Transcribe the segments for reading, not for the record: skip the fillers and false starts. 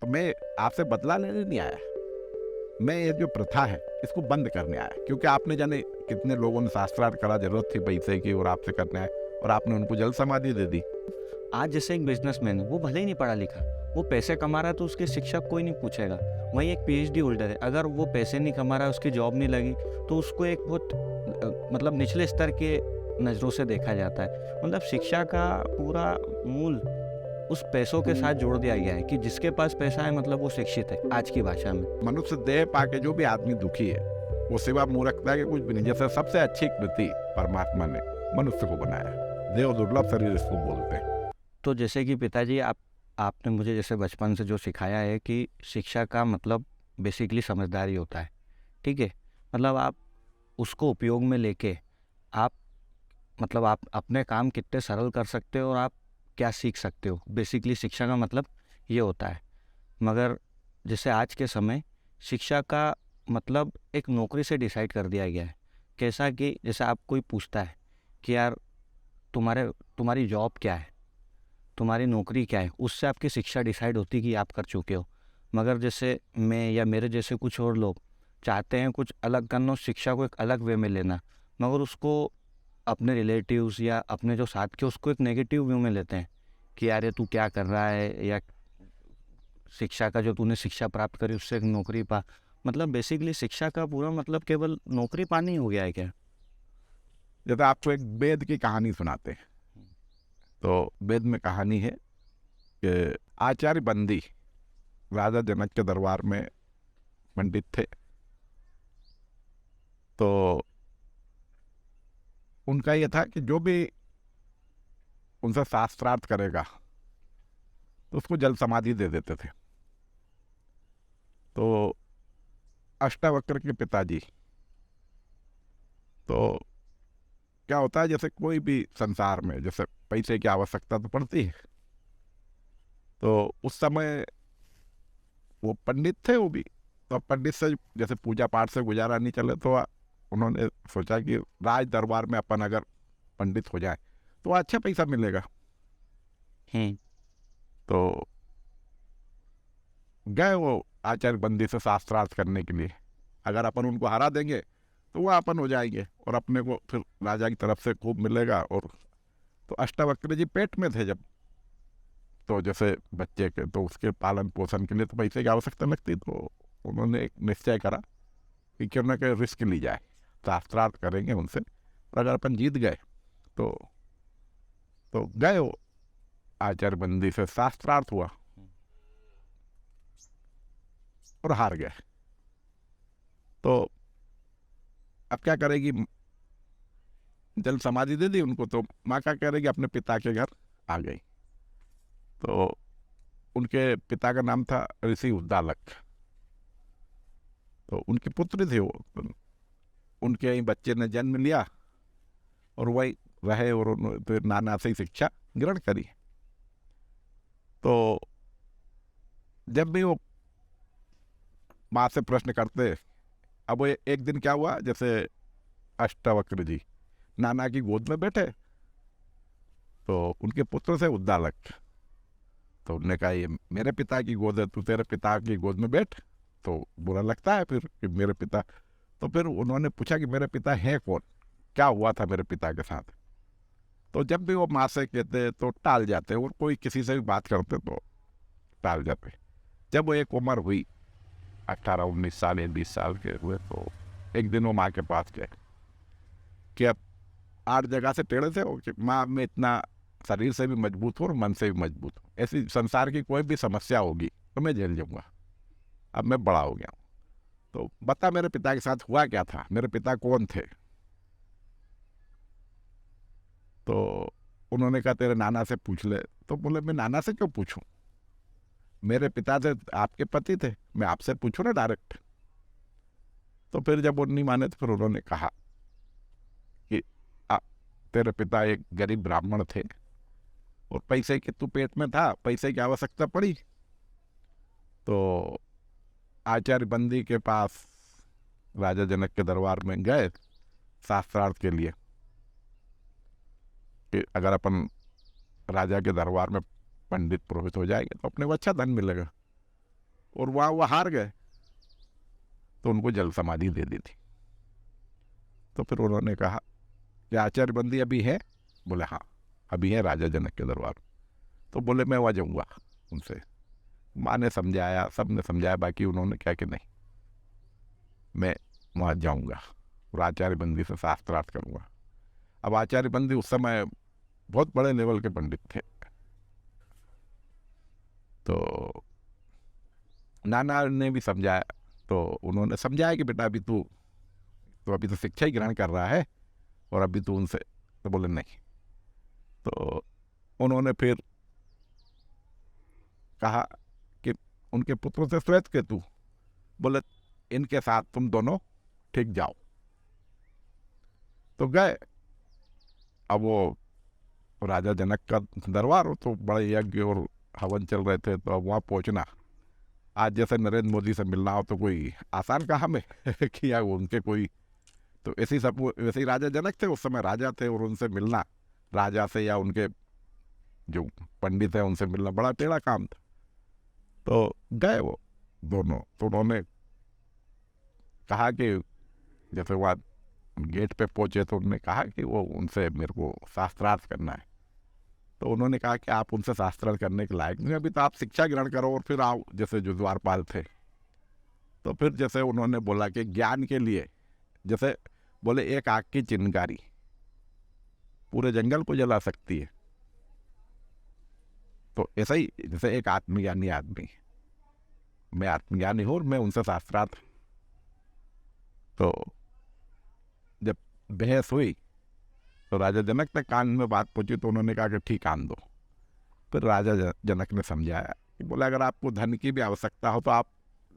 तो मैं आपसे बदला लेने नहीं आया, मैं ये जो प्रथा है इसको बंद करने आया, क्योंकि आपने जाने कितने लोगों ने शास्त्रार्थ करा, जरूरत थी पैसे की और आपसे करने आए और आपने उनको जल समाधि दे दी। आज जैसे एक बिजनेसमैन है, वो भले ही नहीं पढ़ा लिखा, वो पैसे कमा रहा है तो उसके शिक्षा को कोई नहीं पूछेगा। वहीं एक पीएचडी होल्डर है, अगर वो पैसे नहीं कमा रहा है, उसकी जॉब नहीं लगी, तो उसको एक बहुत मतलब निचले स्तर के नज़रों से देखा जाता है। मतलब शिक्षा का पूरा मूल उस पैसों के साथ जोड़ दिया गया है कि जिसके पास पैसा है मतलब वो शिक्षित है, आज की भाषा में। मनुष्य देह पाके जो भी आदमी दुखी है वो सिवा मूर्खता के कुछ भी नहीं। जैसे सबसे अच्छी कृति परमात्मा ने मनुष्य को बनाया, देव दुर्लभ शरीर इसको बोलते हैं। तो जैसे कि पिताजी आपने मुझे जैसे बचपन से जो सिखाया है कि शिक्षा का मतलब बेसिकली समझदारी होता है, ठीक है? मतलब आप उसको उपयोग में लेके आप मतलब आप अपने काम कितने सरल कर सकते हो और आप क्या सीख सकते हो, बेसिकली शिक्षा का मतलब ये होता है। मगर जैसे आज के समय शिक्षा का मतलब एक नौकरी से डिसाइड कर दिया गया है। कैसा कि जैसे आप कोई पूछता है कि यार तुम्हारी जॉब क्या है, तुम्हारी नौकरी क्या है, उससे आपकी शिक्षा डिसाइड होती है कि आप कर चुके हो। मगर जैसे मैं या मेरे जैसे कुछ और लोग चाहते हैं कुछ अलग करना और शिक्षा को एक अलग वे में लेना, मगर उसको अपने रिलेटिव्स या अपने जो साथ के उसको एक नेगेटिव व्यू में लेते हैं कि यार ये तू क्या कर रहा है, या शिक्षा का जो तूने शिक्षा प्राप्त करी उससे एक नौकरी पा। मतलब बेसिकली शिक्षा का पूरा मतलब केवल नौकरी पानी हो गया है क्या? जैसे आपको एक वेद की कहानी सुनाते हैं, तो वेद में कहानी है कि आचार्य बंदी राजा जनक के दरबार में पंडित थे। तो उनका ये था कि जो भी उनसे शास्त्रार्थ करेगा तो उसको जल समाधि दे देते थे। तो अष्टावक्र के पिताजी, तो क्या होता है जैसे कोई भी संसार में जैसे पैसे की आवश्यकता तो पड़ती है, तो उस समय वो पंडित थे वो भी, तो अब पंडित से जैसे पूजा पाठ से गुजारा नहीं चले, तो उन्होंने सोचा कि राज दरबार में अपन अगर पंडित हो जाए तो अच्छा पैसा मिलेगा। हम्म। तो गए वो आचार्य बंदी से शास्त्रार्थ करने के लिए। अगर अपन उनको हरा देंगे तो वो अपन हो जाएंगे और अपने को फिर राजा की तरफ से खूब मिलेगा। और तो अष्टावक्र जी पेट में थे जब, तो जैसे बच्चे के तो उसके पालन पोषण के लिए तो पैसे की आवश्यकता लगती, तो उन्होंने एक निश्चय करा कि क्यों ना कि रिस्क ली जाए, शास्त्रार्थ करेंगे उनसे, पर अगर अपन जीत गए तो गए वो आचार्य बंदी से शास्त्रार्थ हुआ और हार गए। तो अब क्या करेगी, जल समाधि दे दी उनको, तो माँ क्या करेगी, अपने पिता के घर आ गई। तो उनके पिता का नाम था ऋषि उद्दालक, तो उनकी पुत्री थी वो। तो उनके ही बच्चे ने जन्म लिया और वही रहे और फिर नाना से ही शिक्षा ग्रहण करी। तो जब भी वो माँ से प्रश्न करते, अब वो एक दिन क्या हुआ, जैसे अष्टावक्र जी नाना की गोद में बैठे, तो उनके पुत्र से उद्दालक, तो उन्होंने कहा ये मेरे पिता की गोद है, तू तेरे पिता की गोद में बैठ। तो बुरा लगता है फिर कि मेरे पिता, तो फिर उन्होंने पूछा कि मेरे पिता हैं कौन, क्या हुआ था मेरे पिता के साथ। तो जब भी वो माँ से कहते तो टाल जाते, और कोई किसी से भी बात करते तो टाल जाते। जब वो एक उम्र हुई 18-19 साल या 20 साल के हुए, तो एक दिन वो माँ के पास गए कि अब 8 जगह से टेढ़े थे कि माँ मैं इतना शरीर से भी मजबूत हूँ और मन से भी मजबूत हूँ, ऐसी संसार की कोई भी समस्या होगी तो मैं झेल जाऊंगा, अब मैं बड़ा हो गया हूँ, तो बता मेरे पिता के साथ हुआ क्या था, मेरे पिता कौन थे। तो उन्होंने कहा तेरे नाना से पूछ ले। तो बोले मैं नाना से क्यों पूछूं, मेरे पिता थे आपके पति थे, मैं आपसे पूछूं ना डायरेक्ट। तो फिर जब वो नहीं माने तो फिर उन्होंने कहा कि आ, तेरे पिता एक गरीब ब्राह्मण थे और पैसे के तू पेट में था, पैसे की आवश्यकता पड़ी, तो आचार्य बंदी के पास राजा जनक के दरबार में गए शास्त्रार्थ के लिए कि अगर अपन राजा के दरबार में पंडित पुरोहित हो जाएंगे तो अपने को अच्छा धन मिलेगा। और वहाँ वो हार गए, तो उनको जल समाधि दे दी थी। तो फिर उन्होंने कहा कि आचार्य बंदी अभी है? बोले हाँ अभी है राजा जनक के दरबार। तो बोले मैं वहाँ जाऊँगा उनसे। माँ ने समझाया, सब ने समझाया, बाकी उन्होंने क्या कि नहीं मैं वहाँ जाऊँगा और आचार्य बंदी से शास्त्रार्थ करूँगा। अब आचार्य बंदी उस समय बहुत बड़े लेवल के पंडित थे। तो नाना ने भी समझाया, तो उन्होंने समझाया कि बेटा अभी अभी तो शिक्षा ही ग्रहण कर रहा है और अभी तू उनसे, तो बोले नहीं। तो उन्होंने फिर कहा कि उनके पुत्र से श्वेत केतु, बोले इनके साथ तुम दोनों ठीक जाओ। तो गए। अब वो राजा जनक का दरबार हो तो बड़े यज्ञ और हवन चल रहे थे, तो अब वहाँ पहुँचना, आज जैसे नरेंद्र मोदी से मिलना हो तो कोई आसान काम है कि या उनके कोई, तो ऐसे ही राजा जनक थे उस समय, राजा थे, और उनसे मिलना, राजा से या उनके जो पंडित है उनसे मिलना बड़ा टेढ़ा काम था। तो गए वो दोनों, तो उन्होंने कहा कि जैसे वहाँ गेट पे पहुंचे तो उन्होंने कहा कि वो उनसे मेरे को शास्त्रार्थ करना है। तो उन्होंने कहा कि आप उनसे शास्त्रार्थ करने के लायक नहीं, अभी तो आप शिक्षा ग्रहण करो और फिर आओ, जैसे जो द्वारपाल थे। तो फिर जैसे उन्होंने बोला कि ज्ञान के लिए, जैसे बोले एक आग की चिंगारी पूरे जंगल को जला सकती है, तो ऐसा ही जैसे एक आत्मज्ञानी आदमी, मैं आत्मज्ञानी हूँ और मैं उनसे शास्त्रार्थ। तो जब बहस हुई तो राजा जनक तक कान में बात पहुंची, तो उन्होंने कहा कि ठीक आन दो। फिर राजा जनक ने समझाया कि बोले अगर आपको धन की भी आवश्यकता हो तो आप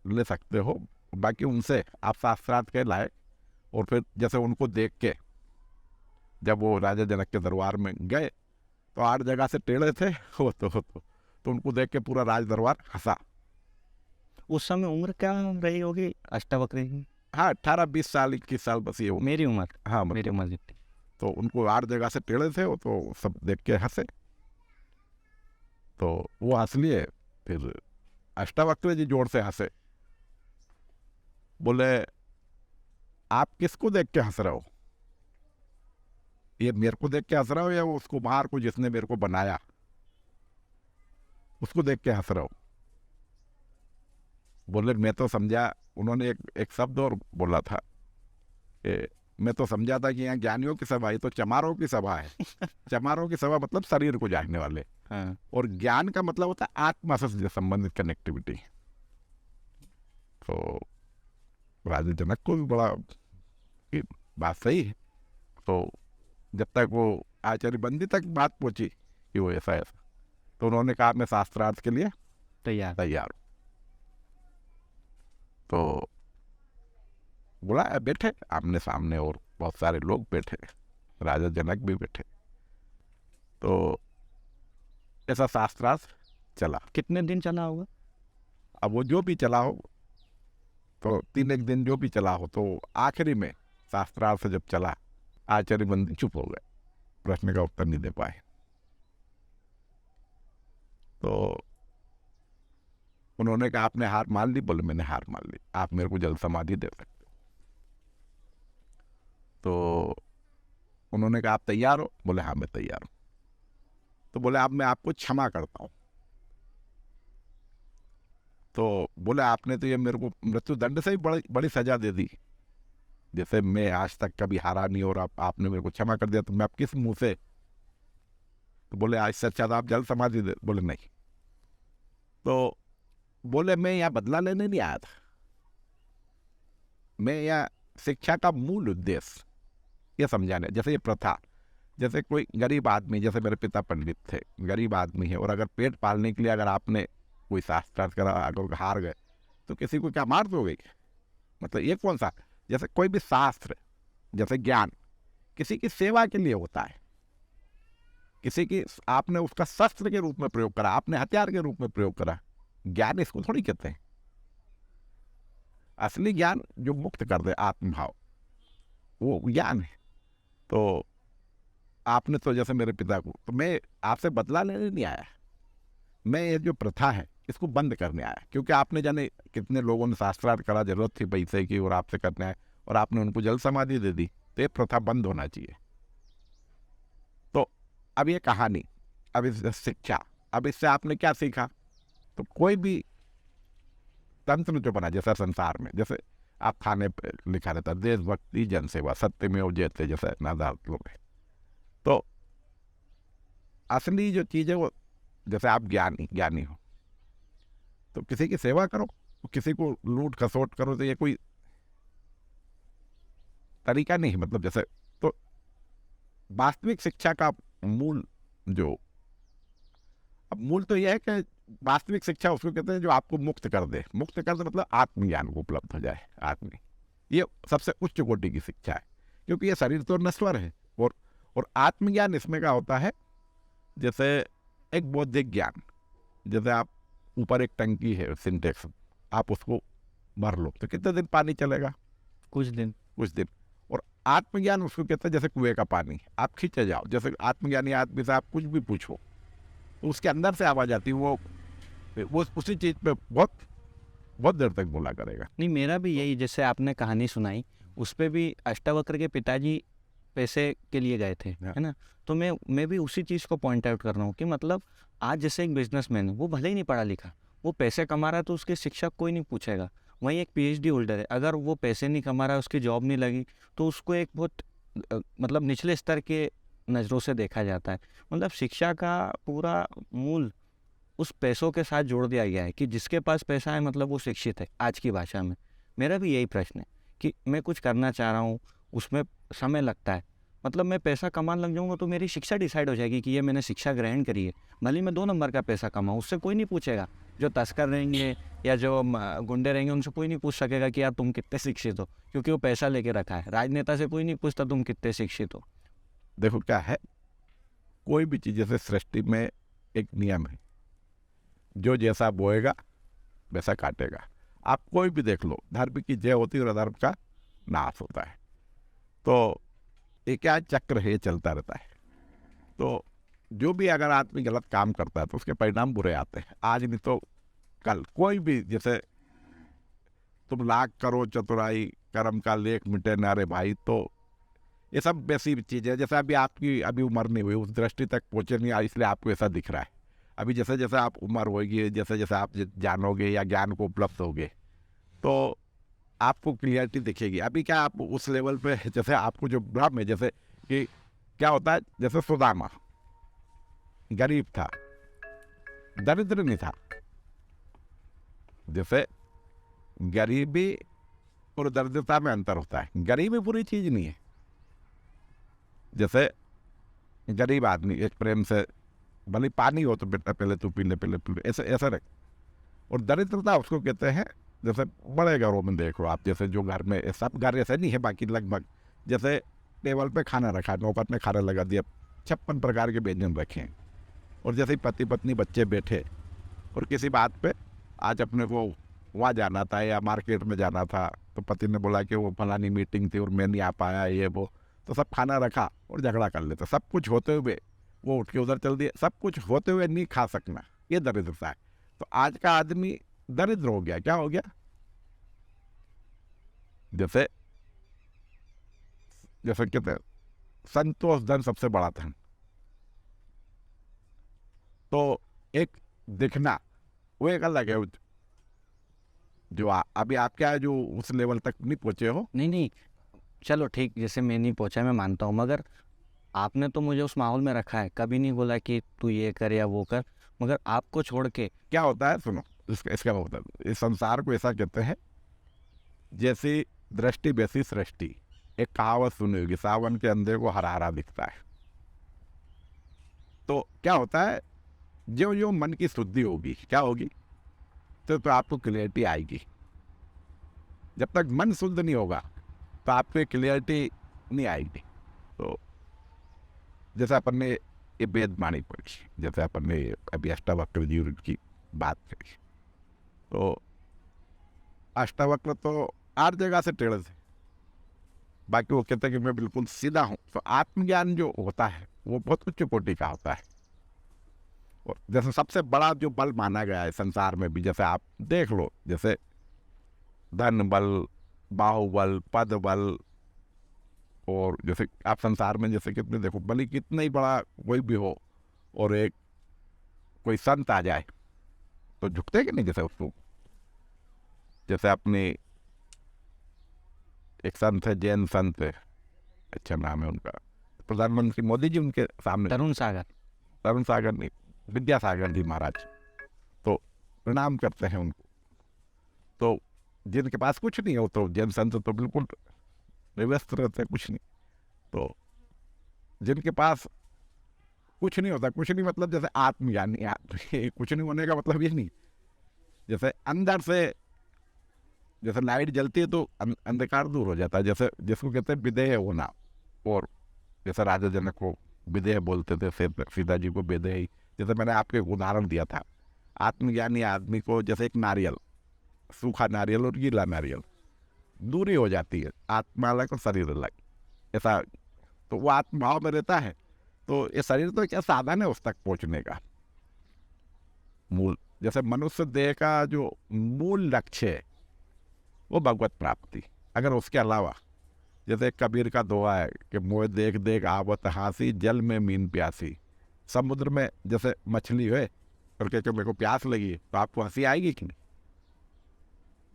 ले सकते हो, बाकी उनसे आप शास्त्रार्थ के लायक। और फिर जैसे उनको देख के जब वो राजा जनक के दरबार में गए तो 8 जगह से टेढ़े थे वो तो उनको देख के पूरा राज दरबार हंसा। उस समय उम्र क्या रही होगी अष्टावक्र की? हाँ 18-20 साल 21 साल बस ये मेरी उम्र, हाँ मेरी मतलब, उम्र जितनी। तो उनको 8 जगह से टेढ़े थे वो, तो सब देख के हंसे। तो वो हंस लिए, फिर अष्टावक्र जी जोर से हंसे, बोले आप किसको देख के हंस रहे हो? ये मेरे को देख के हंस रहे हो या उसको बाहर को जिसने मेरे को बनाया उसको देख के हंस रहे हो? बोले मैं तो समझा, उन्होंने एक शब्द और बोला था कि मैं तो समझा था कि यहाँ ज्ञानियों की सभा, ये तो चमारों की सभा है। चमारों की सभा मतलब शरीर को जानने वाले, हाँ। और ज्ञान का मतलब होता है आत्मा से संबंधित कनेक्टिविटी। तो राजा जनक को भी बड़ा कि बात सही है। तो जब तक वो आचार्य बंदी तक बात पहुंची कि वो ऐसा ऐसा, तो उन्होंने कहा मैं शास्त्रार्थ के लिए तैयार। हूँ। तो बोला बैठे आमने सामने और बहुत सारे लोग बैठे, राजा जनक भी बैठे। तो ऐसा शास्त्रार्थ चला। कितने दिन चला होगा? अब वो जो भी चला हो, तो 3 दिन जो भी चला हो, तो आखिरी में शास्त्रार्थ जब चला, आचार्य बंदी चुप हो गए, प्रश्न का उत्तर नहीं दे पाए। तो उन्होंने कहा आपने हार मान ली? बोले मैंने हार मान ली, आप मेरे को जल समाधि दे सकते हो। तो उन्होंने कहा आप तैयार हो? बोले हाँ मैं तैयार हूं। तो बोले अब मैं आपको क्षमा करता हूं। तो बोले आपने तो ये मेरे को मृत्यु दंड से ही बड़ी सजा दे दी, जैसे मैं आज तक कभी हारा नहीं और आपने मेरे को क्षमा कर दिया, तो मैं आप किस मुंह से? तो बोले आज से अच्छा आप जल समाधि दे। बोले नहीं। तो बोले मैं यहाँ बदला लेने नहीं आया था, मैं यहाँ शिक्षा का मूल उद्देश्य ये समझाने, जैसे ये प्रथा, जैसे कोई गरीब आदमी, जैसे मेरे पिता पंडित थे, गरीब आदमी है, और अगर पेट पालने के लिए अगर आपने कोई शास्त्रार्थ करा, अगर हार गए तो किसी को क्या मार दोगे? मतलब ये कौन सा, जैसे कोई भी शास्त्र, जैसे ज्ञान किसी की सेवा के लिए होता है, किसी की आपने उसका शस्त्र के रूप में प्रयोग करा, आपने हथियार के रूप में प्रयोग करा, ज्ञान इसको थोड़ी कहते हैं। असली ज्ञान जो मुक्त कर दे आत्मभाव, वो ज्ञान है। तो आपने तो जैसे मेरे पिता को, तो मैं आपसे बदला लेने नहीं आया, मैं ये जो प्रथा है इसको बंद करने आया, क्योंकि आपने जाने कितने लोगों ने शास्त्रार्थ करा, जरूरत थी पैसे की और आपसे करने आए और आपने उनको जल समाधि दे दी। तो ये प्रथा बंद होना चाहिए। तो अब ये कहानी, अब इस शिक्षा, अब इससे आपने क्या सीखा? तो कोई भी तंत्र जो बना, जैसा संसार में जैसे आप खाने पे लिखा रहता है देशभक्ति जन सेवा सत्यमेव जयते, जैसे नादार लोग हैं। तो असली जो चीज़ है वो, जैसे आप ज्ञानी हो तो किसी की सेवा करो, किसी को लूट खसोट करो तो ये कोई तरीका नहीं है। मतलब जैसे, तो वास्तविक शिक्षा का मूल जो, अब मूल तो यह है कि वास्तविक शिक्षा उसको कहते हैं जो आपको मुक्त कर दे। मुक्त कर दे मतलब आत्मज्ञान को उपलब्ध हो जाए आदमी। ये सबसे उच्च कोटि की शिक्षा है, क्योंकि ये शरीर तो नश्वर है। और आत्मज्ञान इसमें क्या होता है, जैसे एक बौद्धिक ज्ञान, जैसे आप ऊपर एक टंकी है सिंटेक्स, आप उसको भर लो तो कितने दिन पानी चलेगा? कुछ दिन। और आत्मज्ञान उसको कहते हैं जैसे कुएं का पानी, आप खींचे जाओ। जैसे आत्मज्ञानी आदमी से आप कुछ भी पूछो तो उसके अंदर से आवाज आती है, वो उसी चीज पे बहुत देर तक बोला करेगा। नहीं, मेरा भी यही, जैसे आपने कहानी सुनाई उस पे भी अष्टावक्र के पिताजी पैसे के लिए गए थे, है ना। तो मैं भी उसी चीज़ को पॉइंट आउट कर रहा हूँ कि मतलब आज जैसे एक बिजनेसमैन है, वो भले ही नहीं पढ़ा लिखा, वो पैसे कमा रहा है तो उसके शिक्षक कोई नहीं पूछेगा। वहीं एक पीएचडी होल्डर है, अगर वो पैसे नहीं कमा रहा है, उसकी जॉब नहीं लगी, तो उसको एक बहुत मतलब निचले स्तर के नज़रों से देखा जाता है। मतलब शिक्षा का पूरा मूल उस पैसों के साथ जोड़ दिया गया है कि जिसके पास पैसा है मतलब वो शिक्षित है, आज की भाषा में। मेरा भी यही प्रश्न है कि मैं कुछ करना चाह रहा हूँ, उसमें समय लगता है, मतलब मैं पैसा कमाने लग जाऊँगा तो मेरी शिक्षा डिसाइड हो जाएगी कि ये मैंने शिक्षा ग्रहण करी है। भले ही मैं 2 नंबर का पैसा कमाऊँ, उससे कोई नहीं पूछेगा। जो तस्कर रहेंगे या जो गुंडे रहेंगे उनसे कोई नहीं पूछ सकेगा कि यार तुम कितने शिक्षित हो, क्योंकि वो पैसा लेके रखा है। राजनेता से कोई नहीं पूछता तुम कितने शिक्षित हो। देखो क्या है, कोई भी चीज़, जैसे सृष्टि में एक नियम है, जो जैसा बोएगा वैसा काटेगा। आप कोई भी देख लो, धर्म की जय होती है और अधर्म का नाश होता है। तो ये क्या चक्र है, ये चलता रहता है। तो जो भी अगर आदमी गलत काम करता है तो उसके परिणाम बुरे आते हैं, आज नहीं तो कल। कोई भी, जैसे तुम लाख करो चतुराई कर्म का लेख मिटे ना रे भाई, तो ये सब वैसी चीज़ है। जैसे अभी आपकी अभी उम्र नहीं हुई, उस दृष्टि तक पहुँचे नहीं, इसलिए आपको ऐसा दिख रहा है। अभी जैसे जैसे आप उम्र होगी, जैसे जैसे आप जानोगे या ज्ञान को उपलब्ध होगे, तो आपको क्लियरिटी दिखेगी। अभी क्या आप उस लेवल पे, जैसे आपको जो भ्रम है, जैसे कि क्या होता है, जैसे सुदामा गरीब था, दरिद्र नहीं था। जैसे गरीबी और दरिद्रता में अंतर होता है। गरीबी बुरी चीज नहीं है। जैसे गरीब आदमी एक प्रेम से, भले पानी हो तो बेटा पहले तू पी ले, ऐसे ऐसा रख। और दरिद्रता उसको कहते हैं, जैसे बड़े घरों में देखो आप, जैसे जो घर में, सब घर ऐसे नहीं है बाकी लगभग, जैसे टेबल पे खाना रखा, नौकर ने खाना लगा दिया, 56 प्रकार के व्यंजन रखे हैं, और जैसे पति पत्नी बच्चे बैठे और किसी बात पे आज अपने को वहाँ जाना था या मार्केट में जाना था, तो पति ने बोला कि वो फलानी मीटिंग थी और मैं नहीं आ पाया, ये वो, तो सब खाना रखा और झगड़ा कर लेते। सब कुछ होते हुए वो उठ के उधर चल दिए, सब कुछ होते हुए नहीं खा सकना, ये दरिद्रता है। तो आज का आदमी दरिद्र हो गया। क्या हो गया? जैसे जैसे कहते हैं संतोष धन सबसे बड़ा धन। तो एक दिखना वो एक अलग है, जो अभी आप क्या है, जो उस लेवल तक नहीं पहुंचे हो। नहीं, चलो ठीक, जैसे मैं नहीं पहुंचा, मैं मानता हूँ, मगर आपने तो मुझे उस माहौल में रखा है, कभी नहीं बोला कि तू ये कर या वो कर। मगर आपको छोड़ के क्या होता है, सुनो, इसका मतलब इस संसार को ऐसा कहते हैं, जैसी दृष्टि वैसी सृष्टि। एक कहावत सुनी होगी, सावन के अंधे को हरा हरा दिखता है। तो क्या होता है, जो जो मन की शुद्धि होगी, क्या होगी, तो आपको क्लियरिटी आएगी। जब तक मन शुद्ध नहीं होगा तो आपको क्लियरिटी नहीं आएगी। तो जैसे अपन ने ये वेद वाणी पढ़ी, जैसे अपन ने अभी अष्टावक्र जी की बात करी, तो अष्टावक्र तो 8 जगह से टेढ़े थे, बाकी वो कहते हैं कि मैं बिल्कुल सीधा हूँ। तो आत्मज्ञान जो होता है वो बहुत उच्च कोटि का होता है। और जैसे सबसे बड़ा जो बल माना गया है संसार में भी, जैसे आप देख लो, जैसे धन बल, बाहुबल, पद बल, और जैसे आप संसार में जैसे कितने देखो, भले कितना ही बड़ा कोई भी हो और एक कोई संत आ जाए तो झुकते कि नहीं, जैसे उसको, जैसे अपने एक संत है, जैन संत है, अच्छा नाम है उनका, प्रधानमंत्री मोदी जी उनके सामने, तरुण सागर नहीं, विद्यासागर जी महाराज, तो प्रणाम करते हैं उनको। तो जिनके पास कुछ नहीं हो, तो जैन संत तो बिल्कुल व्यस्त रहते हैं, कुछ नहीं। तो जिनके पास कुछ नहीं होता, कुछ नहीं मतलब जैसे आत्मज्ञानी आदमी, कुछ नहीं होने का मतलब ये नहीं, जैसे अंदर से जैसे लाइट जलती है तो अंधकार दूर हो जाता है, जैसे जिसको कहते हैं विदेह होना। और जैसे राजा जनक को विदेह बोलते थे, सीता जी को विदेह। जैसे मैंने आपको एक उदाहरण दिया था, आत्मज्ञानी आदमी को जैसे एक नारियल, सूखा नारियल और गीला नारियल, दूरी हो जाती है, आत्मा अलग और शरीर अलग, ऐसा। तो वो आत्मभाव में रहता है, तो ये शरीर तो क्या साधन है उस तक पहुंचने का। मूल जैसे मनुष्य देह का जो मूल लक्ष्य है वो भगवत प्राप्ति। अगर उसके अलावा, जैसे कबीर का दोहा है कि मोह देख देख आवत हासी, जल में मीन प्यासी। समुद्र में जैसे मछली है और कहते मेरे को प्यास लगी है, तो आपको हंसी आएगी कि नहीं?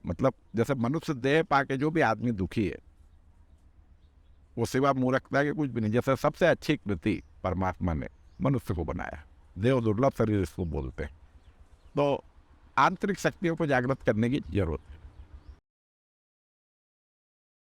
मतलब जैसे मनुष्य देह पाके जो भी आदमी दुखी है, वो सिवा मूर्खता के कुछ भी नहीं। जैसे सबसे अच्छी कृति परमात्मा ने मनुष्य को बनाया, देव दुर्लभ शरीर इसको बोलते हैं। तो आंतरिक शक्तियों को जागृत करने की जरूरत है।